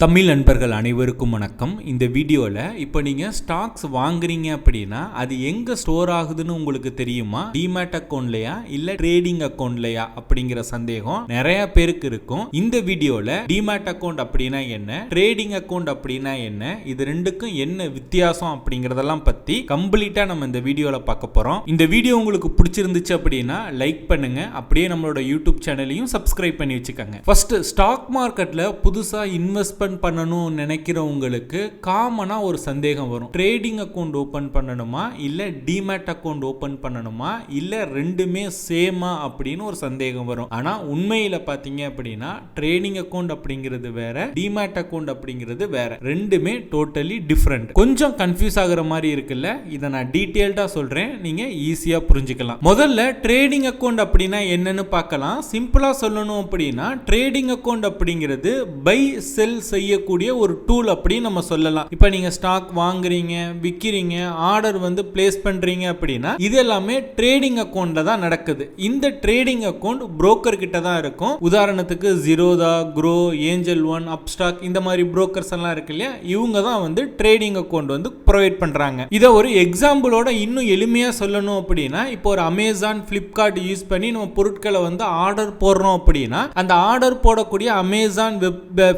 தமிழ் நண்பர்கள் அனைவருக்கும் வணக்கம். இந்த வீடியோவில் இப்போ நீங்கள் ஸ்டாக்ஸ் வாங்குறீங்க அப்படின்னா அது எங்கே ஸ்டோர் ஆகுதுன்னு உங்களுக்கு தெரியுமா? டிமேட் அக்கௌண்ட்லையா இல்லை ட்ரேடிங் அக்கௌண்ட்லையா அப்படிங்கிற சந்தேகம் நிறைய பேருக்கு இருக்கும். இந்த வீடியோவில் டிமேட் அக்கௌண்ட் அப்படின்னா என்ன, ட்ரேடிங் அக்கௌண்ட் அப்படின்னா என்ன, இது ரெண்டுக்கும் என்ன வித்தியாசம் அப்படிங்கிறதெல்லாம் பற்றி கம்ப்ளீட்டாக நம்ம இந்த வீடியோவில் பார்க்க போகிறோம். இந்த வீடியோ உங்களுக்கு பிடிச்சிருந்துச்சு அப்படின்னா லைக் பண்ணுங்க, அப்படியே நம்மளோட யூடியூப் சேனலையும் சப்ஸ்கிரைப் பண்ணி வச்சுக்கோங்க. ஃபர்ஸ்ட், ஸ்டாக் மார்க்கெட்டில் புதுசாக இன்வெஸ்ட்மெண்ட் பண்ணணும் நினைக்கிறவங்களுக்கு காமனா ஒரு சந்தேகம் வரும். ட்ரேடிங் அக்கவுண்ட் ஓபன் பண்ணணுமா இல்ல டிமேட் அக்கவுண்ட் ஓபன் பண்ணணுமா இல்ல ரெண்டுமே சேமா அப்படின்னு ஒரு சந்தேகம் வரும். ஆனா உண்மையில பாத்தீங்க அப்படின்னா ட்ரேடிங் அக்கவுண்ட் அப்படிங்கிறது வேற, டிமேட் அக்கவுண்ட் அப்படிங்கிறது வேற. ரெண்டுமே டோட்டலி டிஃபரெண்ட். கொஞ்சம் கன்ஃபியூஸ் ஆகுற மாதிரி இருக்குல்ல, இதை நான் டீடைல்டா சொல்றேன், நீங்க ஈஸியா புரிஞ்சுக்கலாம். முதல்ல ட்ரேடிங் அக்கவுண்ட் அப்படின்னா என்னன்னு பார்க்கலாம். சிம்பிளா சொல்லணும் அப்படின்னா ட்ரேடிங் அக்கவுண்ட் அப்படிங்கிறது பை செல் செய்யக்கூடிய ஒரு டூல் அப்படின்னு நம்ம சொல்லலாம். இப்போ நீங்க ஸ்டாக் வாங்குறீங்க, விக்கிறீங்க, ஆர்டர் பிளேஸ் பண்றீங்க அப்படின்னா இது எல்லாமே ட்ரேடிங் அக்கவுண்ட்ல தான் நடக்குது. இந்த ட்ரேடிங் அக்கவுண்ட் புரோக்கர் கிட்ட தான் இருக்கும். உதாரணத்துக்கு Zerodha, grow, angel one, Upstox இந்த மாதிரி புரோக்கர்ஸ் எல்லாம் இருக்கு இல்லையா, இவங்க தான் ட்ரேடிங் அக்கவுண்ட் ப்ரொவைட் பண்றாங்க. இதை ஒரு எக்ஸாம்பிளோட இன்னும் எளிமையா சொல்லணும் அப்படின்னா, இப்போ ஒரு அமேசான், பிளிப்கார்ட் யூஸ் பண்ணி நம்ம பொருட்களை ஆர்டர் போடுறோம் அப்படின்னா அந்த ஆர்டர் போடக்கூடிய அமேசான்,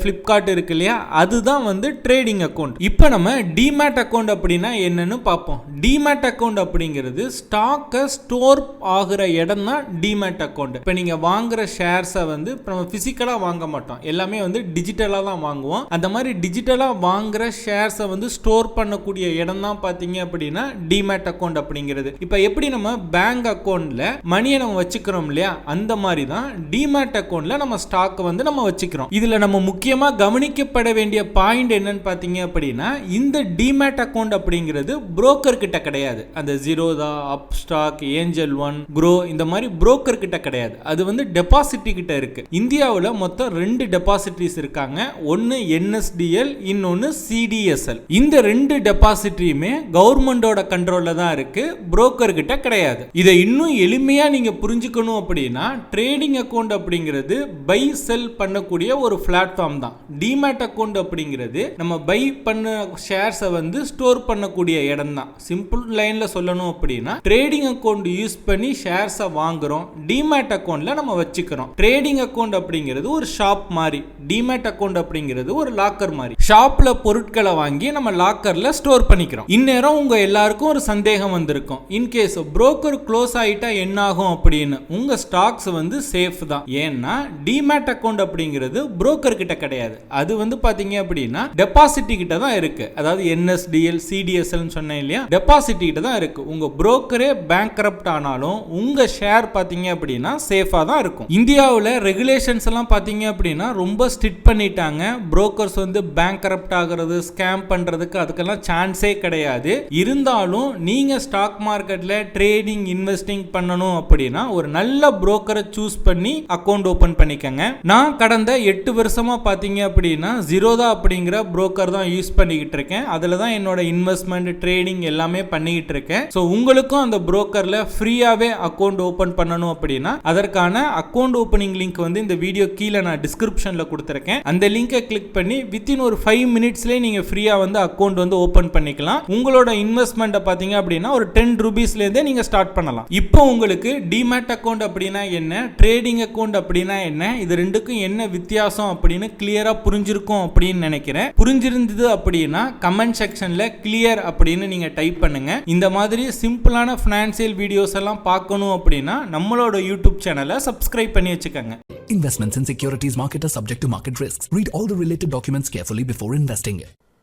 பிளிப்கார்ட் இருக்கு இல்லையா, அதுதான் ட்ரேடிங் அக்கவுண்ட். இப்போ நம்ம டிமேட் அக்கவுண்ட் அப்படின்னா என்னன்னு பார்ப்போம். டிமேட் அக்கவுண்ட் அப்படிங்கிறது ஸ்டாக்கை ஸ்டோர் ஆகுற இடம் தான் டிமேட் அக்கவுண்ட். இப்போ நீங்க வாங்குற ஷேர்ஸை நம்ம பிசிக்கலா வாங்க மாட்டோம், எல்லாமே டிஜிட்டலா தான் வாங்குவோம். அந்த மாதிரி டிஜிட்டலா வாங்குற ஷேர்ஸை ஸ்டோர் பண்ணக்கூடிய இடம் தான் பாத்தீங்க அப்படின்னா டிமேட் அக்கவுண்ட் அப்படிங்கிறது. இப்போ எப்படி நம்ம பேங்க் அக்கவுண்ட்ல மணியை நம்ம வச்சுக்கிறோம் இல்லையா, அந்த மாதிரி தான் டிமேட் அக்கவுண்ட்ல நம்ம ஸ்டாக் நம்ம வச்சுக்கிறோம். இதுல நம்ம முக்கியமா கவனிக்கப்பட வேண்டிய பாயிண்ட் என்னன்னு பாத்தீங்க அப்படின்னா, இந்த டிமேட் அக்கவுண்ட் அப்படிங்கிறது புரோக்கர் கிட்ட கிடையாது. அந்த Zerodha, Upstox, angel one, grow இந்த மாதிரி புரோக்கர் கிட்ட கிடையாது. அது டெபாசிட்டரி கிட்ட இருக்கு. இந்தியாவில் மொத்தம் 2 டெபாசிட்டரிஸ் இருக்காங்க. ஒன்னு NSDL, இன்னொன்னு CDSL. இந்த 2 டெபாசிட்டரியுமே கவர்மெண்டோட கண்ட்ரோல்ல தான் இருக்கு, புரோக்கர் கிட்ட கிடையாது. இதை இன்னும் எளிமையா நீங்க புரிஞ்சுக்கணும் அப்படின்னா, ட்ரேடிங் அக்கவுண்ட் அப்படிங்கிறது பை செல் பண்ணக்கூடிய ஒரு பிளாட்ஃபார்ம் தான். டிமேட் அக்கவுண்ட் அப்படிங்கிறது நம்ம பை பண்ண ஷேர்ஸை ஸ்டோர் பண்ணக்கூடிய இடம் தான். சிம்பிள் லைன்ல சொல்லணும் அப்படின்னா, ட்ரேடிங் அக்கவுண்ட் யூஸ் பண்ணி ஷேர்ஸை வாங்குறோம், டிமேட் அக்கவுண்ட்ல நம்ம வச்சுக்கிறோம். ட்ரேடிங் அக்கவுண்ட் அப்படிங்கிறது ஒரு ஷாப் மாதிரி, டிமேட் அக்கவுண்ட் அப்படிங்கிறது ஒரு லாக்கர் மாதிரி. ஷாப்ல பொருட்களை வாங்கி நம்ம லாக்கர்ல ஸ்டோர் பண்ணிக்கிறோம். இந்நேரம் உங்க எல்லாருக்கும் ஒரு சந்தேகம் வந்திருக்கும், இன்கேஸ் புரோக்கர் க்ளோஸ் ஆயிட்டா என்ன ஆகும் அப்படின்னு. உங்க ஸ்டாக்ஸ் சேஃப் தான். ஏன்னா டிமேட் அக்கவுண்ட் அப்படிங்கிறது புரோக்கர் கிட்ட கிடையாது. அது பாத்தீங்க அப்படின்னா டெபாசிட்டரி கிட்ட தான் இருக்கு. அதாவது NSDL, CDSL சொன்னேன் இல்லையா, டெபாசிட்டரி கிட்ட தான் இருக்கு. உங்க புரோக்கரே பேங்க்ரப்ட் ஆனாலும் உங்க ஷேர் பாத்தீங்க அப்படின்னா சேஃபா தான் இருக்கும். இந்தியாவில் ரெகுலேஷன்ஸ் எல்லாம் பாத்தீங்க அப்படின்னா ரொம்ப ஸ்ட்ரிக்ட் பண்ணிட்டாங்க. புரோக்கர்ஸ் பேங்க்ரப்ட் ஆகிறது, ஸ்கேம் பண்றதுக்கு அதுக்கெல்லாம் சான்ஸே கிடையாது. இருந்தாலும் நீங்க ஸ்டாக் மார்க்கெட்ல ட்ரேடிங், இன்வெஸ்டிங் பண்ணணும் அப்படின்னா ஒரு நல்ல புரோக்கரை சூஸ் பண்ணி அக்கவுண்ட் ஓபன் பண்ணிக்கங்க. நான் கடந்த 8 வருஷமா பாத்தீங்க அப்படின்னா ஜீரோதா அப்படிங்கிற புரோக்கர் தான் யூஸ் பண்ணிக்கிட்டு இருக்கேன். அதுல தான் என்னோட இன்வெஸ்ட்மெண்ட், ட்ரேடிங் எல்லாமே பண்ணிக்கிட்டு இருக்கேன். ஸோ உங்களுக்கும் அந்த புரோக்கர்ல ஃப்ரீயாவே அக்கவுண்ட் ஓபன் பண்ணணும் அப்படின்னா அதற்கான அக்கவுண்ட் ஓபனிங் லிங்க் இந்த வீடியோ கீழே நான் டிஸ்கிரிப்ஷன்ல கொடுத்துருக்கேன். அந்த லிங்கை கிளிக் பண்ணி வித்தின் ஒரு 5 மினிட்ஸ்லேயே நீங்க ஃப்ரீயா அக்கவுண்ட் ஓபன் பண்ணிக்கலாம். உங்களோட இன்வெஸ்ட்மெண்ட் பாத்தீங்க அப்படின்னா ஒரு 10 ரூபீஸ்ல இருந்தே நீங்க ஸ்டார்ட் பண்ணலாம். இப்போ உங்களுக்கு டிமேட் அக்கவுண்ட் அப்படின்னா என்ன, ட்ரேடிங் அக்கவுண்ட் அப்படின்னா என்ன, இது ரெண்டுக்கும் என்ன வித்தியாசம் அப்படின்னு கிளியரா புரிஞ்சிருக்கும் அப்படின்னு நினைக்கிறேன். புரிஞ்சிருந்தது அப்படின்னா கமெண்ட் செக்ஷன்ல கிளியர் அப்படின்னு நீங்க டைப் பண்ணுங்க. இந்த மாதிரி சிம்பிளான ஃபைனான்சியல் வீடியோஸ் எல்லாம் பார்க்கணும் அப்படின்னா நம்மளோட யூடியூப் சேனலை சப்ஸ்கிரைப் பண்ணி வச்சுக்கோங்க. Investments in securities market are subject to market risks. Read all the related documents carefully before investing.